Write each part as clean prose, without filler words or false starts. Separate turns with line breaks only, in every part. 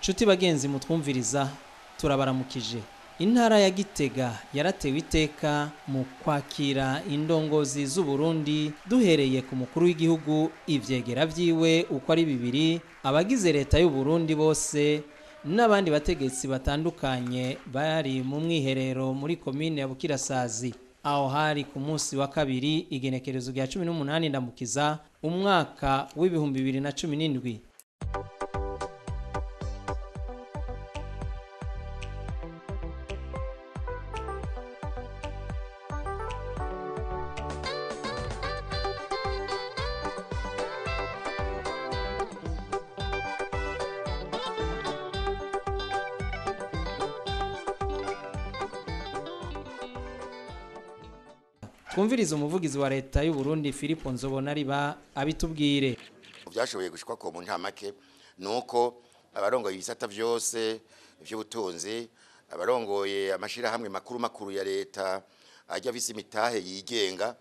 Nshuti bagenzi mutwumviriza turabaramukije. Intara ya Gitega yaratewe iteka mu kwakira indongozi z'u Burundi duhereye ku mukuru w'igihugu ivyegera vyiwe uko ari bibiri, abagize leta y'u Burundi bose n'abandi bategetsi batandukanye bari mu mwiherero muri komine ya Bukirasazi. Aho hari ku munsi wa kabiri igenekerezo rya 18 ndamukiza umwaka w'ibihumbi 2017. Twumviriza umuvugizi wa leta y'u Burundi Philippe Nzobonariba abitubwire.
Byashoboye gushikwa ko mu ntamake nuko abarongoye ibisata byose by'ubutunzi, abarongoye amashira hamwe makuru ya leta ajya visi mitahe yigenga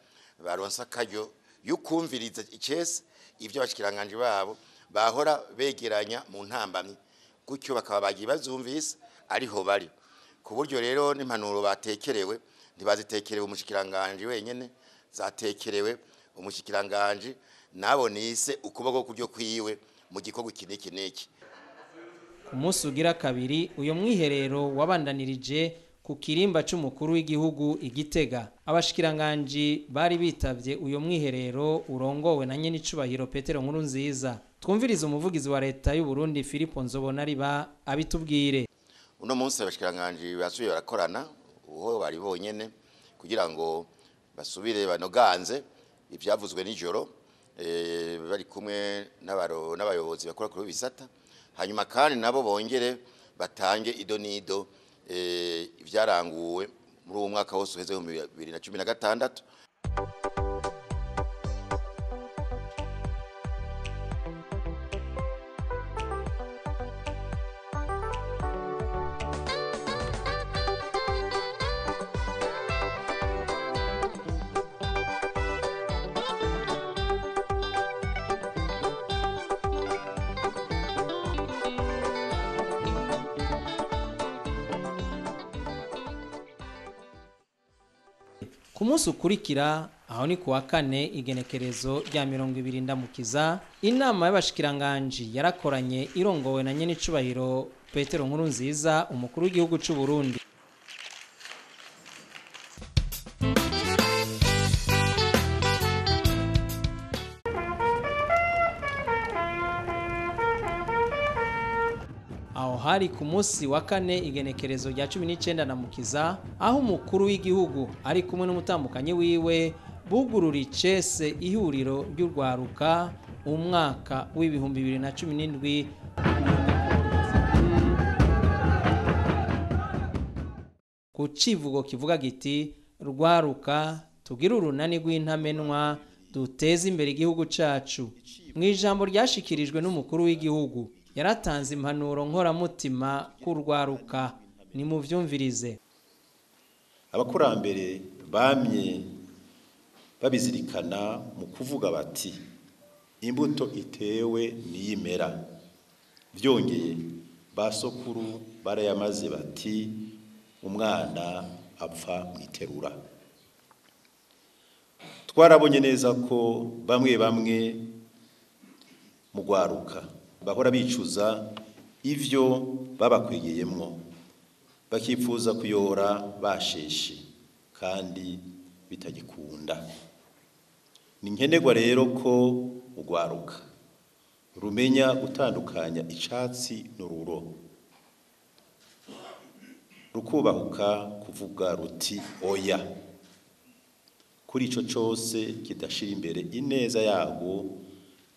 baronsa akaryo yukumviriza icese ivyo bashikiranganje babo bahora begeranya mu ntambamye, gutyo bakaba bagiye bazumvise ariho bari. Ku buryo rero n'impanuro batekerewe ntibazitekerewe umushikiranganje wenyene, zatekerewe umushikiranganje nabo nise ukuboko kuryo kwiwe mu gikorwa kiniki.
Ku munsi ugira kabiri uyo mwiherero wabandanirije ku kirimba c'umukuru w'igihugu Igitega. Abashikiranganje bari bitavye uyo mwiherero urongowe na nyene icubahiro Petero Nkurunziza. Twumviriza umuvugizi wa leta y'u Burundi Philippe Nzobonariba abitubwire.
Uno munsi abashikiranganje basubiye barakorana uho bari bonyene kugira ngo basubire banoganze ivyavuzwe nijoro, bari kumwe n'abayobozi bakora kuri bisata, hanyuma kandi nabo bongere batange idonido ivyaranguwe muri uwo mwaka wose uheze 2016.
Ku munsi ukurikira aho ni kuwa kane igenekerezo rya 20 ndamukiza, inama y'abashikiranganje yarakoranye irongowe na nyene icubahiro Petero Nkurunziza umukuru w'igihugu c'u Burundi. Aho hari ku munsi wa kane igenekerezo rya 19 ndamukiza, aho umukuru w'igihugu ari kumwe n'umutambukanyi wiwe bugurura icese ihuriro ry'urwaruka umwaka w'ibihumbi 2017 ku civugo kivuga giti rwaruka tugira urunani rw'intamenwa duteze imbere igihugu cacu. Mu ijambo ryashikirijwe n'umukuru w'igihugu yaratanze impanuro nkoramutima kurwaruka, ni mu vyumvirize.
Abakurambere bamye babizirikana mu kuvuga bati imbuto itewe niyimera. Vyongeye basokuru barayamaze bati umwana apfa mwiterura. Twarabonye neza ko bamwe mu gwaruka bahora bicuza ivyo babakwegeyemwo, bakipfuza kuyora basheshe kandi bitagikunda. Ni nkenerwa rero ko ugwaruka rumenya gutandukanya icatsi n'ururo, rukubahuka kuvuga ruti oya kuri ico cose kidashira imbere ineza yabo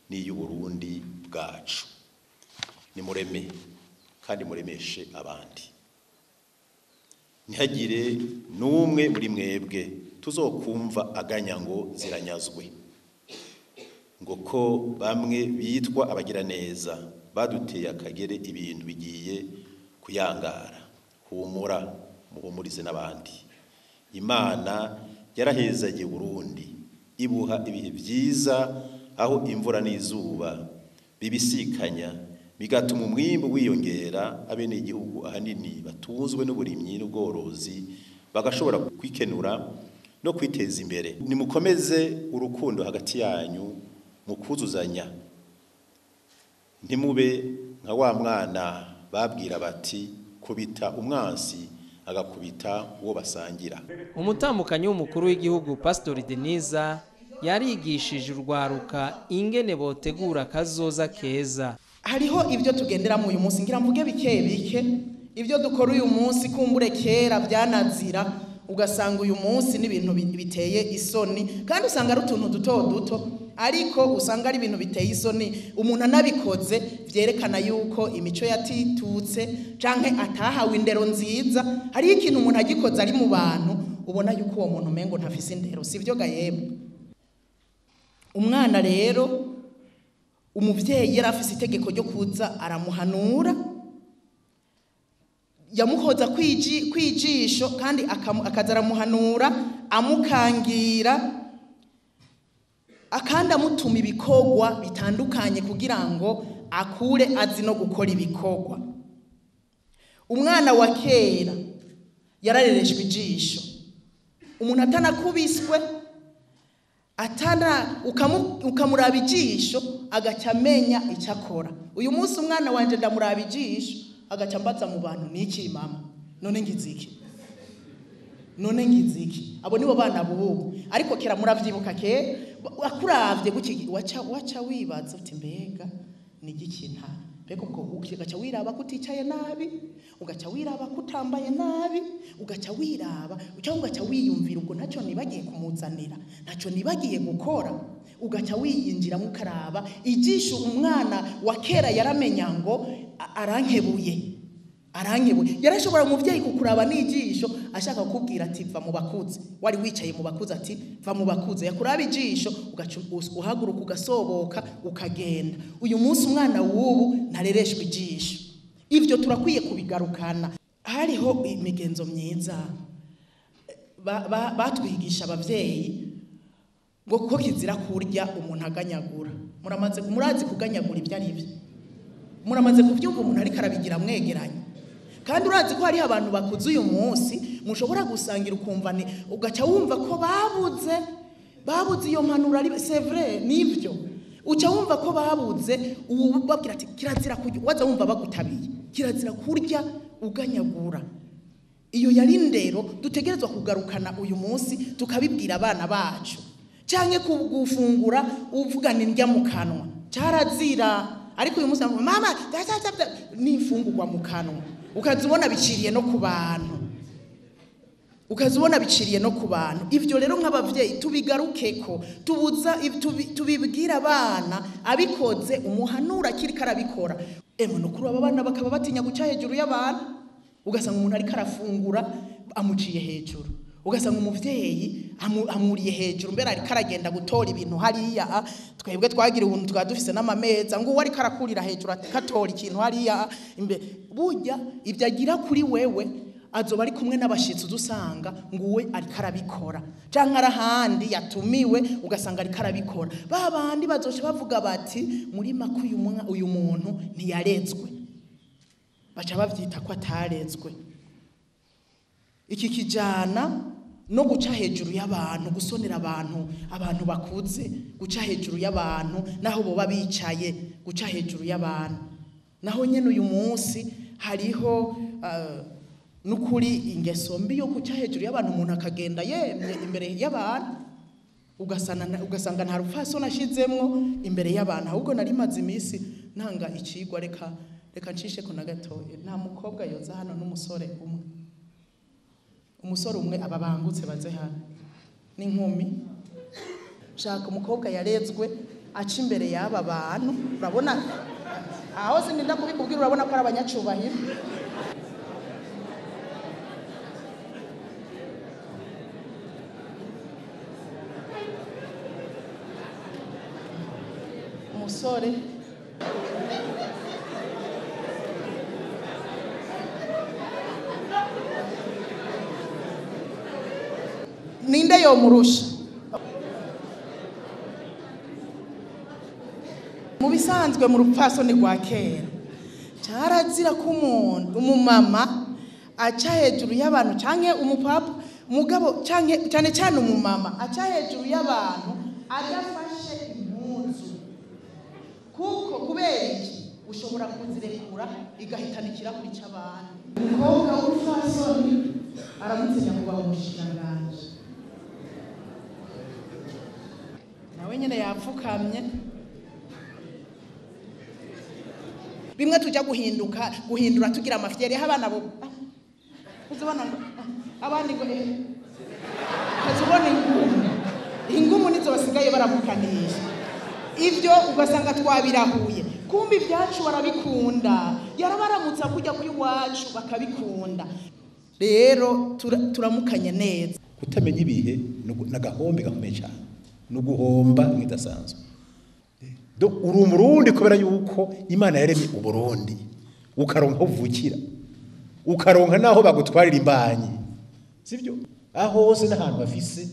n'iy'u Burundi bwacu. Ni mureme kandi muremeshe abandi. Ntihagire n'umwe muri mwebwe tuzokumva aganya ngo ziranyazwe, ngo ko bamwe bitwa abagira neza baduteye akagere ibintu bigiye kuyangara. Humura muhumurize n'abandi. Imana yarahezagiye Burundi ibuha ibihe byiza aho imvura n'izuba bibisikanya bigatuma umwimbu wiyongera, abene igihugu ahanini batunzwe n'uburimyi n'ubworozi bagashobora kwikenura no kwiteza imbere. Nimukomeze urukundo hagati yanyu mu kuzuzanya, ntimube nka wa mwana babwira bati kubita umwansi agakubita uwo basangira.
Umutambukanyi w'umukuru w'igihugu Pastor Deniza yarigishije urwaruka ingene botegura kazoza keza.
Hariho ibyo tugenderamo uyu munsi, ngira mvuge bike bike, ibyo dukora uyu munsi kumbure kera byanazira, ugasanga uyu munsi n'ibintu biteye isoni, kandi usanga ari utuntu duto duto, ariko usanga ari ibintu biteye isoni umuntu anabikoze vyerekana yuko imico yatitutse canke atahawe indero nziza. Hariho ikintu umuntu agikoze ari mu bantu ubona yuko uwo muntu umengo ntafise indero, sivyo ga yemwe? Umwana rero umuvyeyi yari afise itegeko ryo kuza aramuhanura, yamuhoza kwijisho kandi akaza aramuhanura amukangira, akandi amutuma ibikorwa bitandukanye kugira ngo akure azi no gukora ibikorwa. Umwana wa kera yararereshwe ijisho, umuntu atanakubiswe ukamuraba ijisho agaca amenya icyo akora. Uyu munsi umwana wanje ndamuraba ijisho agaca ambaza mu bantu, niki mama, none ngiziki, none ngiziki. Abo nibo bana bubu, ariko kera muravyibuka kera akuravye guki waca wibaza uti mbega ni giki nta, mbega ubwo ugaca wiraba kuticaye nabi, ugaca wiraba kutambaye nabi, ugaca wiraba cyangwa ugaca wiyumvira ubwo ntacyo nibagiye kumuzanira, ntacyo nibagiye gukora, ugaca wiyinjira mukaraba ijisho. Umwana wa kera yaramenya ngo arankebuye, yarashobora umuvyeyi kukuraba n'ijisho ashaka kukubwira ati va mu bakuze, wari wicaye mu bakuze ati va mu bakuze, yakuraba ijisho ugaca uhaguruka ugasoboka ukagenda. Uyu munsi umwana w'ubu ntarereshwe ijisho. Ivyo turakwiye kubigarukana. Hariho imigenzo myiza batwigisha abavyeyi ngo ko kizira kurya umuntu aganyagura. Murazi kuganyagura ibyo ari byo, muramaze kuvyumva umuntu ariko arabigira mwegeranye. Kandi urazi ko hari abantu bakuze uyu munsi mushobora gusangira ukumva ni ugaca wumva ko babuze iyo mpanuro ari c'est vrai, nivyo uca wumva ko babuze ubabwira ati kirazira kurya, waza wumva bagutabiye kirazira kurya uganyagura. Iyo yari ndero dutegerezwa kugarukana uyu munsi tukabibwira abana bacu. Canke kugufungura uvugana indya mu kanwa carazira, ariko uyu munsi mama nifungurwa mu kanwa ukazubona biciriye no ku bantu, Ivyo rero nk'abavyeyi tubigarukeko, tubibwira abana, abikoze umuhanura kiri karabikora. Nukuri aba bana bakaba batinya guca hejuru y'abantu, ugasanga umuntu ariko arafungura amuciye hejuru, ugasanga umuvyeyi amuriye hejuru, mbere ariko aragenda gutora ibintu hariya. Twebwe twagira ubuntu tukaba dufise n'amameza ngo uwo ariko arakurira hejuru akatora ikintu hariya imbere. Burya ibyo agira kuri wewe azoba ari kumwe n'abashitsi udusanga ngo uwe ariko arabikora, canke arahandi yatumiwe ugasanga ariko arabikora. Babandi bazoca bavuga bati muri make uyu muntu ntiyarezwe, baca bavyita ko atarezwe. Iki kijana no guca hejuru y'abantu, gusonera abantu bakuze, guca hejuru y'abantu naho boba bicaye, guca hejuru y'abantu. Naho nyene uyu munsi hariho nukuri ingeso mbi yo guca hejuru y'abantu, umuntu akagenda yemye imbere y'abantu, ugasanga nta rupfaso nashizemwo imbere y'abantu. Ahubwo nari maze imisi ntanga icigwa, reka ncishe ko na gatoye. Nta mukobwa yoza hano n'umusore umwe, umusore umwe ababangutse baze hano n'inkumi. Shaka umukobwa yarezwe aca imbere y'aba bantu, urabona aho sinda kubikubwira, urabona ko ari abanyacubahiro. Umusore ninde yomurusha? Mu bisanzwe mu rupfasoni rwa kera cyarazira ko umuntu umumama aca hejuru y'abantu canke umupapa mugabo canke cyane cyane umumama aca hejuru y'abantu adafashe impuzu kuko kubera iki ushobora kuzirekura igahitana ikirahuri cy'abantu. Umukobwa w'umufasoni aramutse nyakubahwa umushikiranganji nawe nyene yapfukamye. Bimwe tujya guhindura tugira amafyere y'abana bo uzibona abandi ngo kazibona ingumu nizo basigaye baramukanisha ivyo ugasanga twabirahuye kumbe ibyacu barabikunda yarabaramutsa kujya kuri wacu bakabikunda. Rero turamukanye neza.
Kutamenya ibihe nagahombe gakomeye cyane no guhomba ngidasanzwe. Uri umurundi kubera yuko Imana yaremye uburundi ukaronka uvukira ukaronka naho bagutwarira imbanyi sivyo aho hose n'ahantu bafise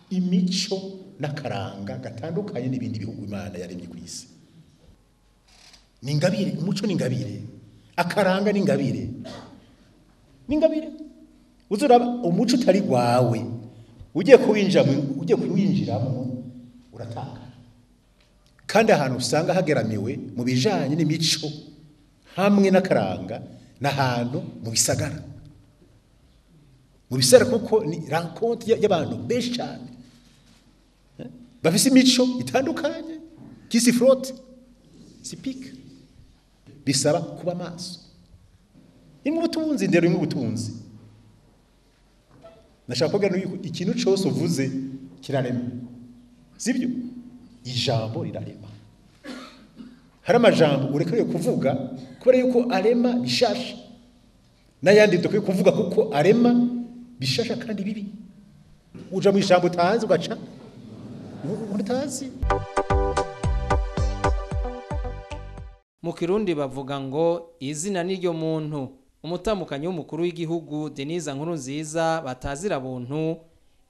imico n'akaranga gatandukanye n'ibindi bihugu Imana yaremye ku isi. Ni ingabire, umuco ni ingabire, akaranga ni ingabire, uzuraba umuco utari gwawe ugiye kuwinjiramo uratanga. Kandi ahantu usanga hageramiwe mu bijanye n'imico hamwe n'akaranga n'ahantu mu bisagara kuko ni rencontre y'abantu benshi cyane bafise imico itandukanye kisi frotte sipika bisaba kuba maso imwe ubutunzi ndero imwe ubutunzi. Nashaka kugira ngo ikintu cyose uvuze kirarema sibyo ijambo rirarema. Hari amajambo urekeye kuvuga kubera yuko arema bishasha n'ayandi dukwiye kuvuga kuko arema bishasha kandi bibi. Uja mu ijambo utazi ugaca utazi.
Mu Kirundi bavuga ngo izina niryo muntu. Umutamukanyi w'umukuru w'igihugu Denise Nkurunziza batazira buntu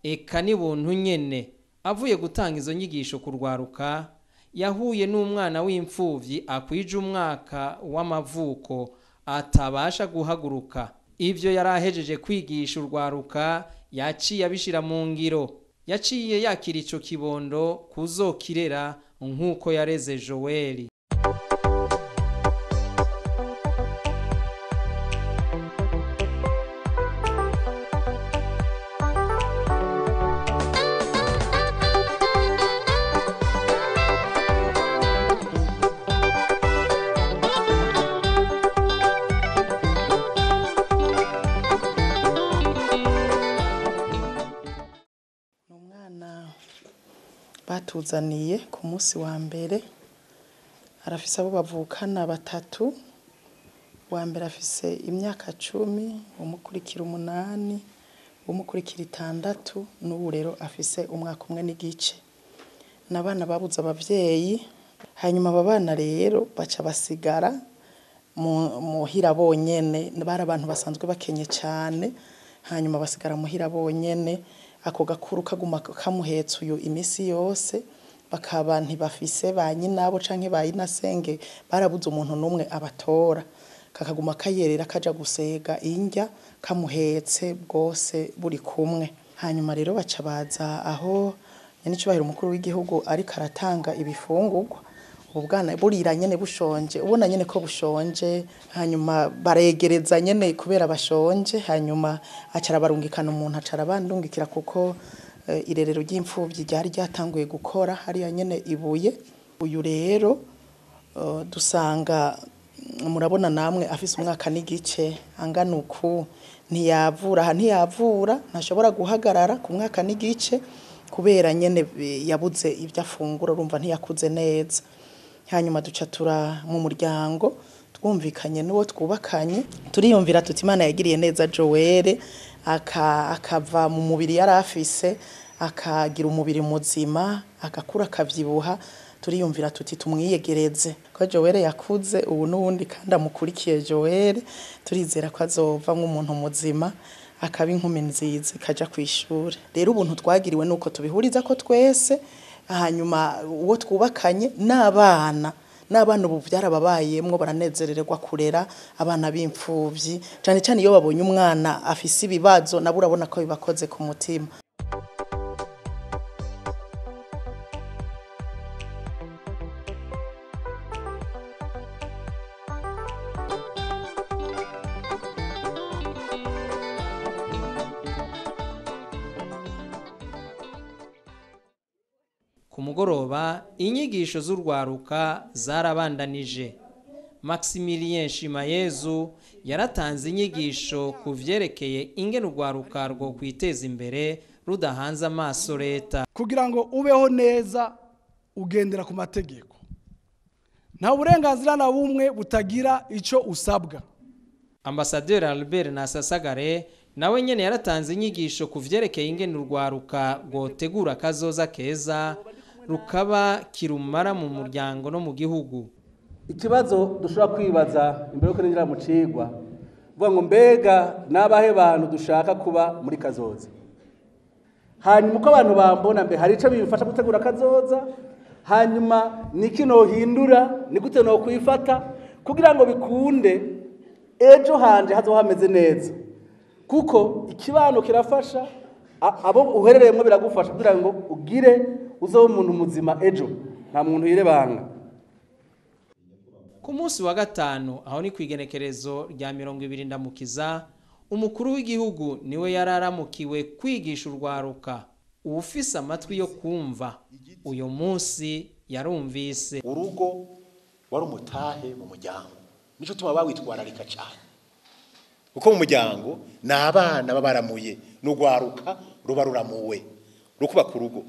eka ni buntu nyene avuye gutanga izo nyigisho kurwaruka yahuye n'umwana w'imfuvyi akwije umwaka w'amavuko atabasha guhaguruka. Ivyo yarahejeje kwigisha urwaruka yaciye abishira mu ngiro. Yaciye yakira ico kibondo kuzokirera nkuko yareze Joel.
Batuzaniye ku munsi wa mbere arafise abo bavukana batatu. Wa mbere afise imyaka 10, umukurikira 8, umukurikira 6 n'ubu rero afise umwaka umwe n'igice. Nabana babuze abavyeyi hanyuma abana rero baca basigara muhira bonyene. Bari abantu basanzwe bakenye cyane hanyuma basigara muhira bonyene. Ako gakuru kaguma kamuhetsa uyu imisi yose bakaba ntibafise ba nyinabo canke ba yinasenge barabuze umuntu numwe abatora kakaguma kayerera kaja gusega indya kamuhetse bwose buri kumwe. Hanyuma rero baca baza aho nyanicubahiro umukuru w'igihugu ari karatanga ibifungurwa. Ubwana burira nyene bushonje ubona nyene ko bushonje hanyuma baregereza nyene kubera bashonje hanyuma acara barungikana umuntu acara bandungikira kuko irerero ry'imfuvyi ryari ryatanguye gukora hari nyene ibuye. Uyu rero dusanga murabona namwe afise umwaka n'igice angana uku ntiyavura ntashobora guhagarara ku mwaka n'igice kubera nyene yabuze ibyo afungura urumva ntiyakuze neza. Hanyuma duca tura mu muryango twumvikanye n'uwo twubakanye turiyumvira tuti Imana yagiriye neza Joel akava mu mubiri yarafise akagira umubiri muzima agakura akavyibuha. Turiyumvira tuti tumwiyegereze ko Joel yakuze ubu n'ubundi kandi amukurikiye Joel turizera ko azova nk'umuntu muzima akaba inkumi nziza kaja kwishura. Rero ubuntu twagiriwe nuko tubihuriza ko twese hanyuma uwo twubakanye n'abana n'abana ubu byarababayemwo baranezererwa kurera abana b'imfuvyi cyane cyane iyo babonye umwana afise ibibazo nabo urabona ko bibakoze ku mutima.
Ku mugoroba inyigisho z'urwaruka zarabandanije. Maximilien Shimayezu yaratanze inyigisho ku vyerekeye ingene urwaruka rwo kwiteza imbere rudahanze amaso leta.
Kugira ngo ubeho neza ugendera ku mategeko, nta burenganzira na bumwe butagira ico usabwa.
Ambassadeur Albert Nasasagare nawe nyene yaratanze inyigisho ku vyerekeye ingene urwaruka rwotegura kazoza keza rukaba kirumara mu muryango no mu gihugu.
Ikibazo dushobora kwibaza imbere yuko ninjira mu cigwa vuga ngo mbega nabahe bantu dushaka kuba muri kazoza, hanyuma uko abantu bambona mbe hari ico bimfasha gutegura kazoza, hanyuma niki nohindura, ni gute no kwifata kugira ngo bikunde ejo hanje hazo hameze neza, kuko ikibano kirafasha abo uherereyemo biragufasha kugira ngo ugire uzo umuntu muzima ejo nta muntu yirebanga.
Ku munsi wa gatanu aho ni kwigenekerezo rya 20 ndamukiza, umukuru w'igihugu niwe yararamukiwe kwigisha urwaruka. Ufise amatwi yo kumva uyo munsi yarumvise.
Urugo wari umutahe mu muryango, nico tuma bawitwararika cyane, uko mu muryango n'abana babaramuye n'urwaruka ruba ruramuwe rukuba ku rugo.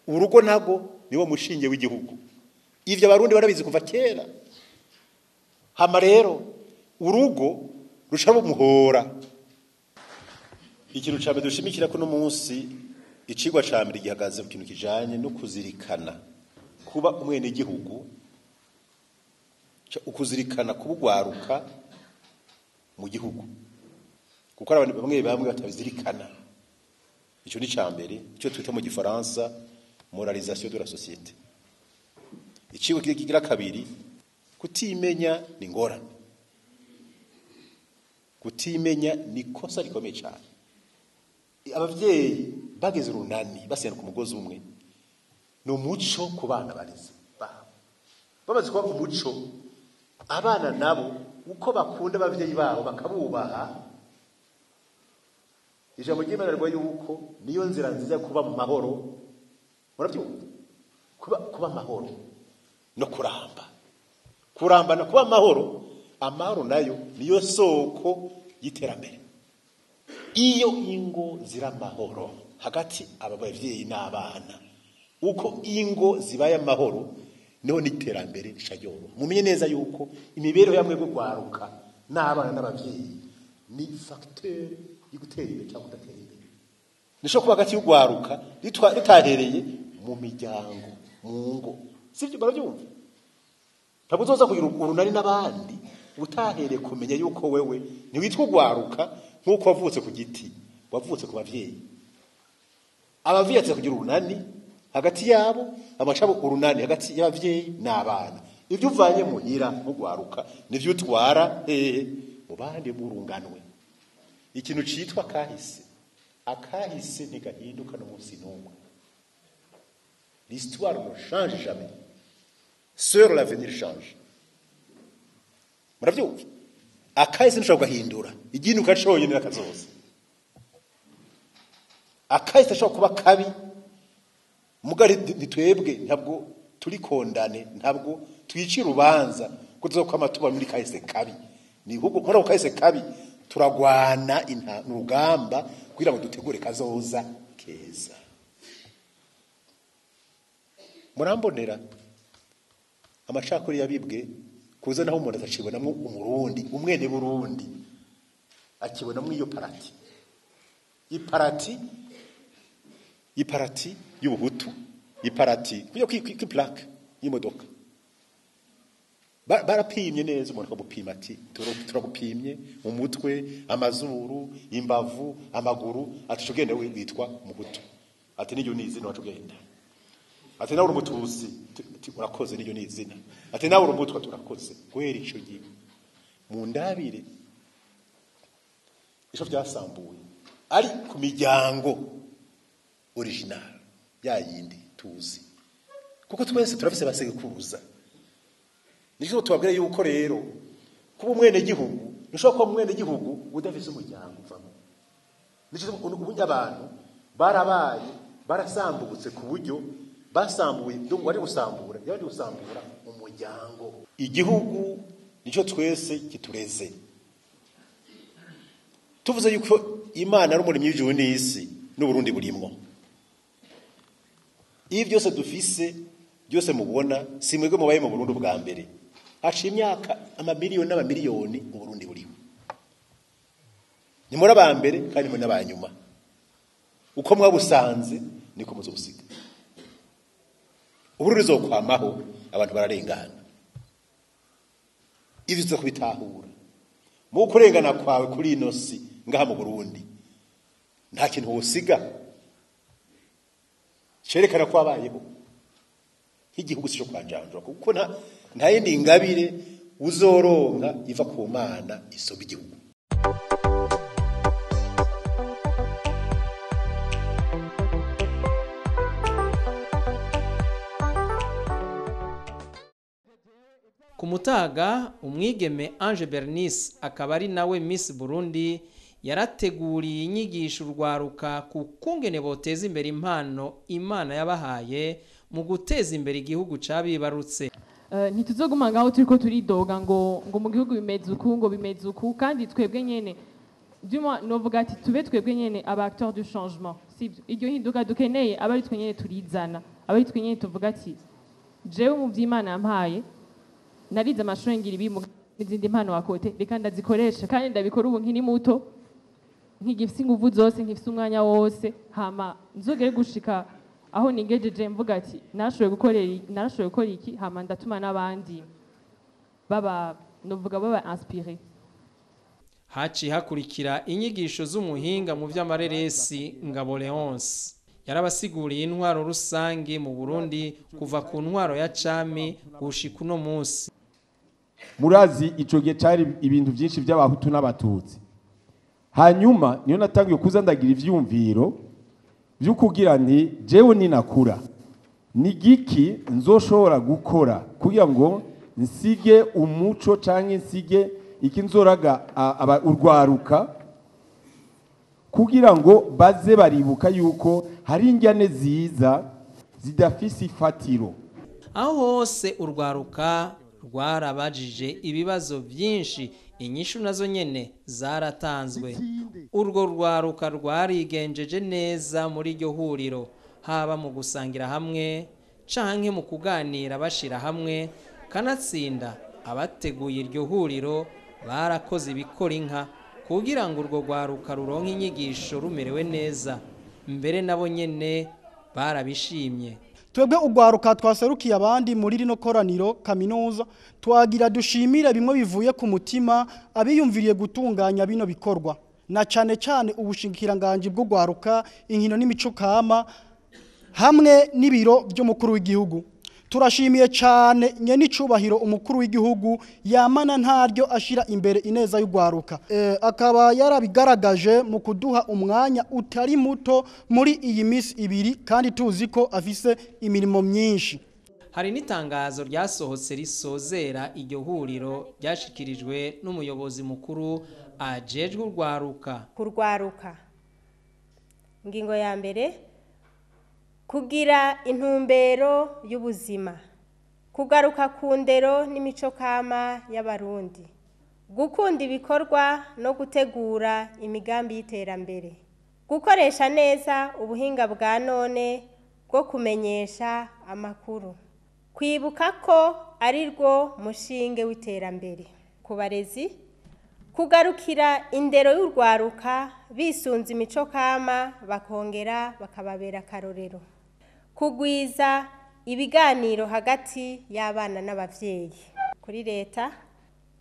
Urugo nago niwo mushinge w'igihugu, ivyo abarundi barabizi kuva kera. Hama rero urugo rushaba umuhora. Ikintu cyane dushimikira ko no munsi icigwa ca mbere gihagaze ku kintu kijanye no kuzirikana kuba umwene igihugu, ukuzirikana kubugwaruka mu gihugu, kuko abantu bamwe batabizirikana. Ico ni cambere, ico twita mu gifaransa moralisation de la société. Iciwe kigira kabiri, kutimenya ni ngorane. Kutimenya ni kosa rikomeye cyane. Abavyeyi bageze urunani basena ku mugozi umwe, no muco ku bana barize bamaze kuba umuco, abana nabo uko bakunda abavyeyi babo bakabubaha. Ijambo ry'Imana rwa yuko niyo nzira nziza kuba mu mahoro. Murabyumva? Kuba mahoro no kuramba no kuba mahoro. Amahoro nayo niyo soko y'iterambere. Iyo ingo zira mahoro hagati abavyeyi n'abana, uko ingo zibaye amahoro niho n'iterambere rishajyoro. Mumenye neza yuko imibereho yamwe bwo kwaruka n'abana n'abavyeyi ni facteur y'ugutera imbere cyangwa kudatera imbere. Nisho kuba hagati y'ugwaruka ritahereye mu miryango, mu ngo. Sivyo baravyumva? Ntabwo uzoza kugira urunani n'abandi utahereye kumenya yuko wewe ntiwitwa ugwaruka nk'uko wavutse ku giti, wavutse ku bavyeyi. Abavyeyi atse kugira urunani hagati yabo, amashabo urunani hagati y'abavyeyi n'abana. Ivyo uvanye muhira mugwaruka nivyo utwara mu bandi burunganwe. Ikintu citwa kahise, akahise ntigahinduka no munsi n'umwe. L'histoire ne change jamais. Seul l'avenir change. Muravyumva? Akahise ntushobora guhindura, igihinduka coye ni akazoza. Akahise ashobora kuba kabi, mugari nitwebwe ntabwo turi kondane, ntabwo twicira urubanza kuzokwama tuba muri kahise kabi. Ni ahubwo nkora kahise kabi turagwana urugamba kugira ngo dutegure kazoza keza. Murambonera amacakuri yabibwe kuza naho umuntu atacibonamwo umurundi, umwene Burundi akibonamwo iyo parati. Iparati y'ubuhutu, iparati kuyo plaque y'imodoka. Barapimye neza umuntu akabupima ati turagupimye mu mutwe, amazuru, imbavu, amaguru, ati cugende witwa muhutu. Ati niyo nizi no cugenda. ati nawe urumutuzi urakoze niyo ni izina ati nawe urumutwa turakoze guhera ico gihe mu ndabire ico byasambuye ari ku miryango original ya yindi tuzi kuko twese turafise basekuruza nico tubabwira yuko rero kuba umwene gihugu nishobora kuba umwene gihugu udafise umuryango uvamo nico ubunya abantu barabaye barasambutse ku buryo basambuye ndumva ari gusambura yabandi gusambura umuryango igihugu nico twese kitureze tuvuze yuko Imana ari umuremyi w'ijuru n'isi n'Uburundi burimwo ibi byose dufise byose mubona si mwebwe mubaye mu Burundi bwa mbere haciye imyaka amamiliyoni n'amamiliyoni mu Burundi buriho ni muri aba mbere kandi muri n'abanyuma uko mwabusanze niko muzobusiga Uburundi zokwamaho abantu bararengana ivyo zo kubitahura mu kurengana kwawe kuri ino si ngaha mu Burundi nta kintu wosiga cerekana ko abayeho nk'igihugu cyo kwanjanjwa kuko nta yindi ngabire uzoronka iva ku Mana isoba igihugu
ku Mutaga umwigeme Ange Bernice akaba ari nawe Miss Burundi yarateguriye inyigisho urwaruka ku kungene boteza imbere impano Imana yabahaye mu guteza imbere igihugu cabibarutse.
Ntituzoguma ngaho turiko turidoga ngo mu gihugu bimeze uku ngo bimeze uku kandi twebwe nyene duma novuga ati tube twebwe nyene aba acteurs du changement sibyo iryo hinduka dukeneye abari twe nyene turizana abari twe nyene tuvuga ati jewe mu vy'Imana yampaye narize amashuri ngira ibimu n'izindi mpano wakote reka ndazikoresha kandi ndabikora ubu nkiri muto nkigifise inguvu zose nkifise umwanya wose hama nzogere gushika aho nigejeje mvuga ati narashoboye gukora iki hama ndatuma n'abandi baba novuga baba inspiré.
Haci hakurikira inyigisho z'umuhinga mu vy'amareresi Ngabo Leonce yarabasiguriye intwaro rusange mu Burundi kuva ku ntwaro ya cami gushika uno munsi.
Murazi ico gihe cari ibintu byinshi by'abahutu n'abatutsi hanyuma niyo natangiye kuza ndagira ivyumviro by'ukugira nti jewe ninakura ni giki nzoshobora gukora kugira ngo nsige umuco canke nsige iki nzoraga urwaruka kugira ngo baze baribuka yuko hari injyane ziza zidafise ifatiro.
Aho hose urwaruka rwarabajije ibibazo byinshi inyishu nazo nyene zaratanzwe. Urwo rwaruka rwarigenjeje neza muri iryo huriro haba mu gusangira hamwe canke mu kuganira bashira hamwe kanatsinda abateguye iryo huriro barakoze ibikora inka kugira ngo urwo rwaruka ruronke inyigisho rumerewe neza mbere nabo nyene barabishimye.
Twebwe ugwaruka twaserukiye abandi muri rino koraniro kaminuza twagira dushimire bimwe bivuye ku mutima abiyumviriye gutunganya bino bikorwa na cane cane ubushingiranganje bwo gwaruka inkino n'imico kama hamwe n'ibiro by'umukuru w'igihugu. Turashimiye cyane nyene icubahiro umukuru w'igihugu yamana ntaryo ashira imbere ineza y'ugwaruka akaba yarabigaragaje mu kuduha umwanya utari muto muri iyi minsi ibiri kandi tuzi ko afise imirimo myinshi.
Hari n'itangazo ryasohotse risozera iryo huriro ryashikirijwe n'umuyobozi mukuru ajejwe urwaruka.
Kurwaruka ingingo ya mbere kugira intumbero y'ubuzima kugaruka ku ndero n'imico kama y'abarundi gukunda ibikorwa no gutegura imigambi y'iterambere gukoresha neza ubuhinga bwa none bwo kumenyesha amakuru kwibuka ko ari rwo mushinge w'iterambere ku barezi kugarukira indero y'urwaruka bisunze imico kama bakongera bakababera akarorero kugwiza ibiganiro hagati y'abana n'abavyeyi kuri leta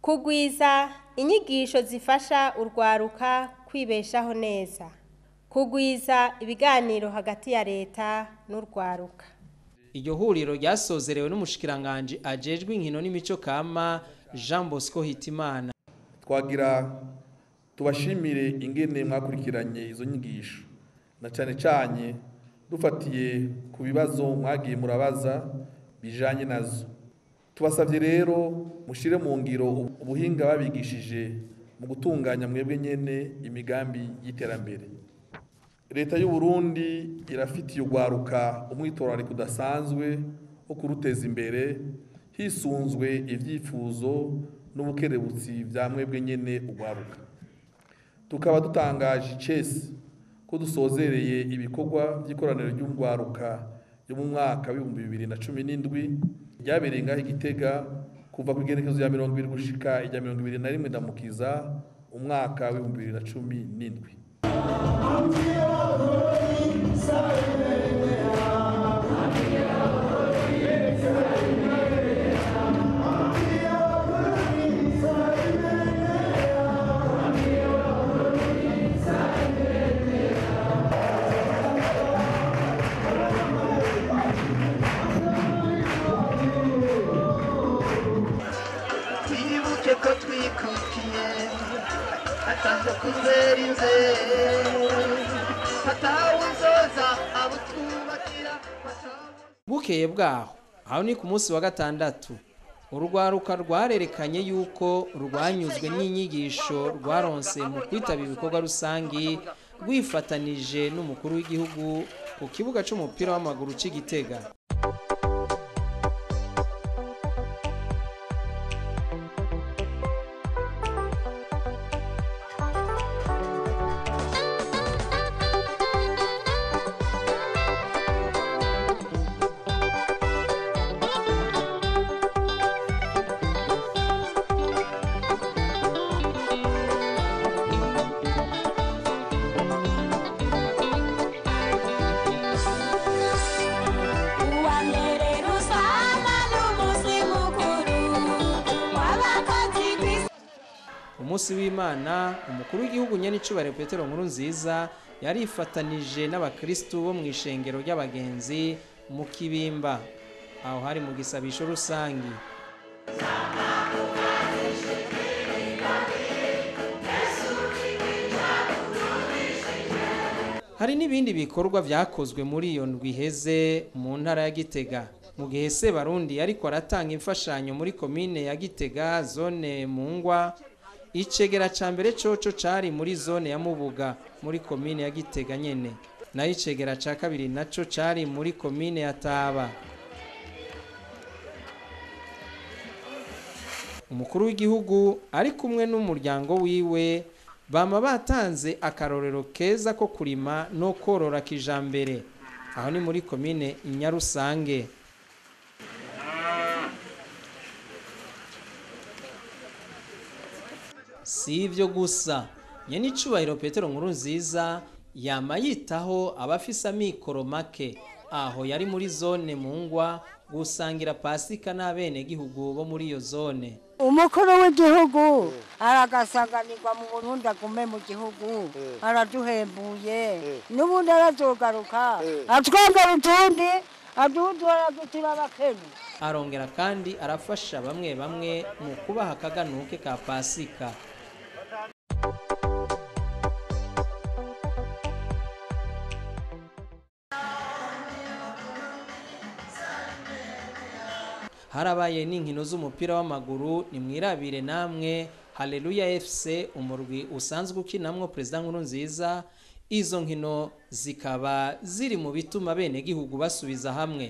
kugwiza inyigisho zifasha urwaruka kwibeshaho neza kugwiza ibiganiro hagati ya leta n'urwaruka
iryo huriro ryasozerewe n'umushikiranganje ajejwe inkino n'imico kama Jean Bosco Hitimana.
Twagira tubashimire ingene mwakurikiranye izo nyigisho na cyane dufatiye ku bibazo mwagiye murabaza bijanye nazo. Tubasavye rero mushire mu ngiro ubuhinga babigishije mu gutunganya mwebwe nyene imigambi y'iterambere. Leta y'u Burundi irafitiye ugwaruka umwitorano kudasanzwe wo kuruteza imbere hisunzwe ivyifuzo n'ubukerebutsi vya mwebwe nyene ugwaruka. Tukaba dutangaje icese ko dusozereye ibikorwa by'ikoraniro ry'ugwaruka yo mu mwaka wa 2017 ryabereye ngaho Igitega kuva ku igenekerezo ya 20 gushika ijya 2021 ndamukiza umwaka wa 2017.
Bukeye bwaho aho ni ku munsi wa gatandatu urugwaruka rwarerekanye yuko rwanyuzwe n'inyigisho rwaronse mu kwitaba ibikorwa rusangi rwifatanije n'umukuru w'igihugu ku kibuga c'umupira w'amaguru c'Igitega. Umunsi w'Imana umukuru w'igihugu nyenicubahiro Petero Nkurunziza yarifatanije n'abakristu bo mu ishengero ry'abagenzi mu Kibimba aho hari mu gisabisho rusangi. Hari n'ibindi bikorwa vyakozwe muri iyo ndwi iheze mu ntara ya Gitega. Mu gihe Sebarundi ariko aratanga imfashanyo muri komine ya Gitega zone Mungwa, icegera ca mbere coco cari muri zone ya Mubuga muri komine ya Gitega nyene, nayo icegera ca kabiri naco cari muri komine ya Taba. Umukuru w'igihugu ari kumwe n'umuryango wiwe bama batanze akarorero keza ko kurima no korora kijambere. Aho ni muri komine Nyarusange. Si ivyo gusa, nyenicubahiro Petero Nkurunziza yama yitaho abafise amikoro make. Aho yari muri zone Mungwa gusangira Pasika n'abene gihugu bo muri iyo zone.
Umukuru w'igihugu aragasanganirwa mu Burundi agume mu gihugu araduhembuye n'ubundi arazogaruka atwongera utundi aduhudura gutira abakene.
Arongera kandi arafasha bamwe bamwe mu kubaha akaganuke ka Pasika. Harabaye n'inkino z'umupira w'amaguru ni mwirabire namwe Haleluya FC umurwi usanzwe ukinamwo President Nkurunziza. Izo nkino zikaba ziri mu bituma bene gihugu basubiza hamwe.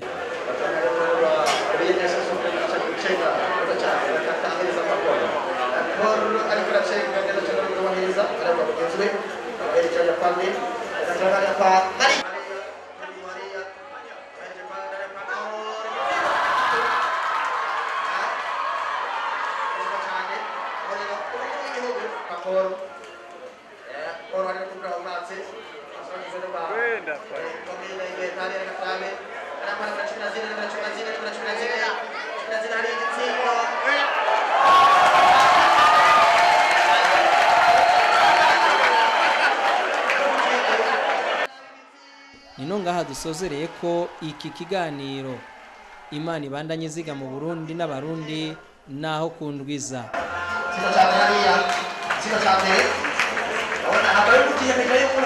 nino ngaha dusozereye ko iki kiganiro Imana ibandanye ziga mu Burundi n'abarundi naho kundwiza
sino cyane hariya sino cyane abona ntabwo ari kutiyemeje yuko